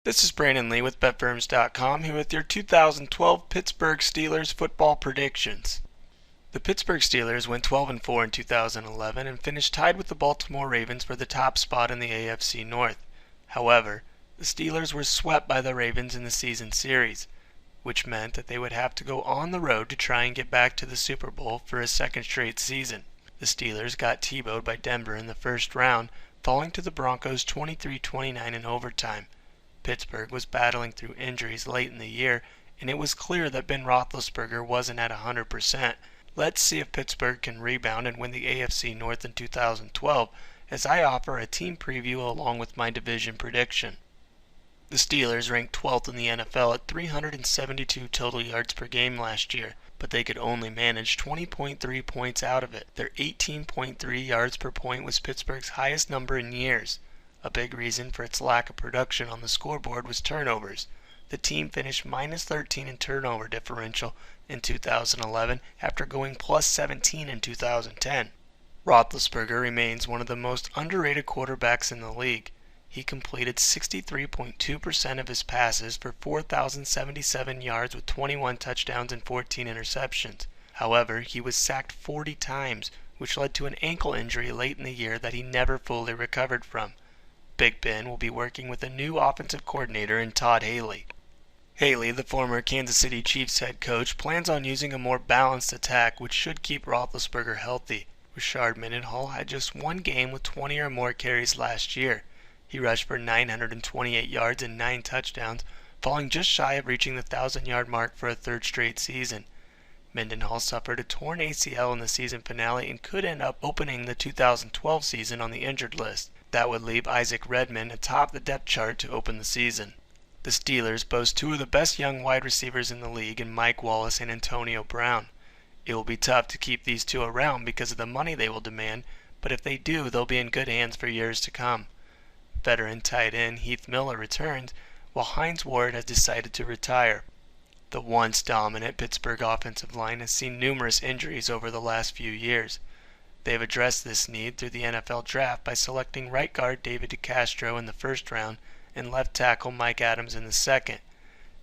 This is Brandon Lee with BetFirms.com here with your 2012 Pittsburgh Steelers football predictions. The Pittsburgh Steelers went 12-4 in 2011 and finished tied with the Baltimore Ravens for the top spot in the AFC North. However, the Steelers were swept by the Ravens in the season series, which meant that they would have to go on the road to try and get back to the Super Bowl for a second straight season. The Steelers got Tebowed by Denver in the first round, falling to the Broncos 23-29 in overtime. Pittsburgh was battling through injuries late in the year, and it was clear that Ben Roethlisberger wasn't at 100%. Let's see if Pittsburgh can rebound and win the AFC North in 2012, as I offer a team preview along with my division prediction. The Steelers ranked 12th in the NFL at 372 total yards per game last year, but they could only manage 20.3 points out of it. Their 18.3 yards per point was Pittsburgh's highest number in years. A big reason for its lack of production on the scoreboard was turnovers. The team finished minus 13 in turnover differential in 2011 after going plus 17 in 2010. Roethlisberger remains one of the most underrated quarterbacks in the league. He completed 63.2% of his passes for 4,077 yards with 21 touchdowns and 14 interceptions. However, he was sacked 40 times, which led to an ankle injury late in the year that he never fully recovered from. Big Ben will be working with a new offensive coordinator in Todd Haley. Haley, the former Kansas City Chiefs head coach, plans on using a more balanced attack which should keep Roethlisberger healthy. Rashard Mendenhall had just one game with 20 or more carries last year. He rushed for 928 yards and 9 touchdowns, falling just shy of reaching the 1,000-yard mark for a third straight season. Mendenhall suffered a torn ACL in the season finale and could end up opening the 2012 season on the injured list. That would leave Isaac Redman atop the depth chart to open the season. The Steelers boast two of the best young wide receivers in the league in Mike Wallace and Antonio Brown. It will be tough to keep these two around because of the money they will demand, but if they do, they'll be in good hands for years to come. Veteran tight end Heath Miller returns, while Hines Ward has decided to retire. The once dominant Pittsburgh offensive line has seen numerous injuries over the last few years. They have addressed this need through the NFL draft by selecting right guard David DeCastro in the first round and left tackle Mike Adams in the second.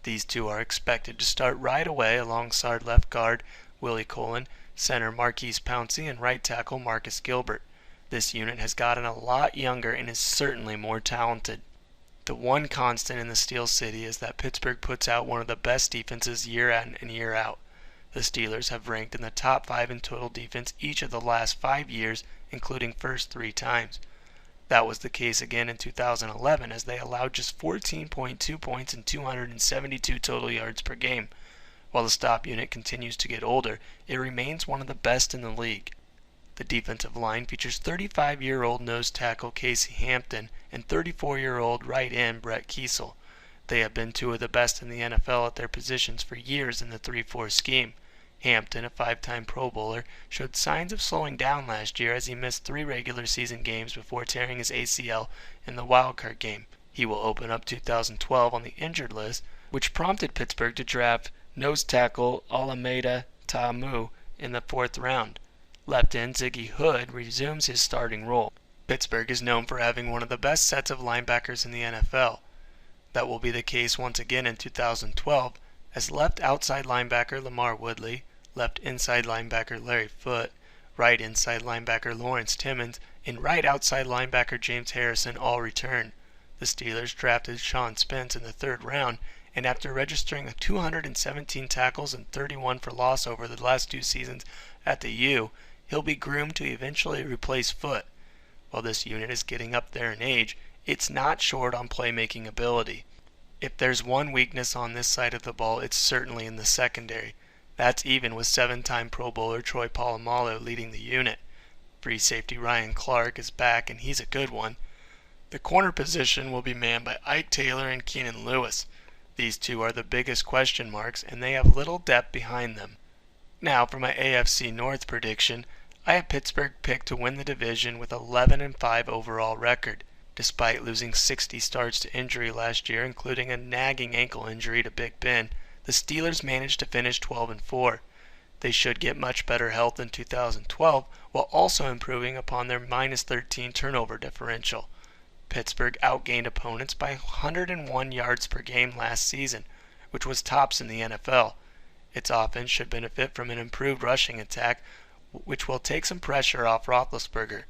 These two are expected to start right away alongside left guard Willie Colon, center Marquise Pouncey, and right tackle Marcus Gilbert. This unit has gotten a lot younger and is certainly more talented. The one constant in the Steel City is that Pittsburgh puts out one of the best defenses year in and year out. The Steelers have ranked in the top 5 in total defense each of the last 5 years, including first 3 times. That was the case again in 2011 as they allowed just 14.2 points and 272 total yards per game. While the stop unit continues to get older, it remains one of the best in the league. The defensive line features 35-year-old nose tackle Casey Hampton and 34-year-old right end Brett Kiesel. They have been two of the best in the NFL at their positions for years in the 3-4 scheme. Hampton, a 5-time Pro Bowler, showed signs of slowing down last year as he missed 3 regular season games before tearing his ACL in the wildcard game. He will open up 2012 on the injured list, which prompted Pittsburgh to draft nose tackle Alameda Ta'amu in the 4th round. Left end Ziggy Hood resumes his starting role. Pittsburgh is known for having one of the best sets of linebackers in the NFL. That will be the case once again in 2012, as left outside linebacker Lamar Woodley, left inside linebacker Larry Foote, right inside linebacker Lawrence Timmons, and right outside linebacker James Harrison all return. The Steelers drafted Sean Spence in the 3rd round, and after registering 217 tackles and 31 for loss over the last 2 seasons at the U, he'll be groomed to eventually replace Foote. While this unit is getting up there in age, it's not short on playmaking ability. If there's one weakness on this side of the ball, it's certainly in the secondary. That's even with 7-time Pro Bowler Troy Polamalu leading the unit. Free safety Ryan Clark is back, and he's a good one. The corner position will be manned by Ike Taylor and Keenan Lewis. These two are the biggest question marks, and they have little depth behind them. Now for my AFC North prediction, I have Pittsburgh picked to win the division with 11-5 overall record. Despite losing 60 starts to injury last year, including a nagging ankle injury to Big Ben, the Steelers managed to finish 12-4. They should get much better health in 2012 while also improving upon their minus 13 turnover differential. Pittsburgh outgained opponents by 101 yards per game last season, which was tops in the NFL. Its offense should benefit from an improved rushing attack, which will take some pressure off Roethlisberger.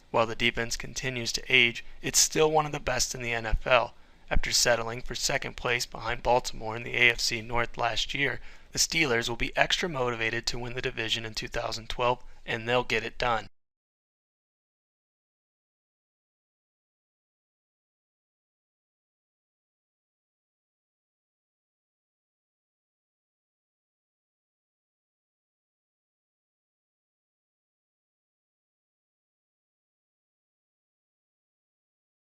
While the defense continues to age, it's still one of the best in the NFL. After settling for second place behind Baltimore in the AFC North last year, the Steelers will be extra motivated to win the division in 2012, and they'll get it done.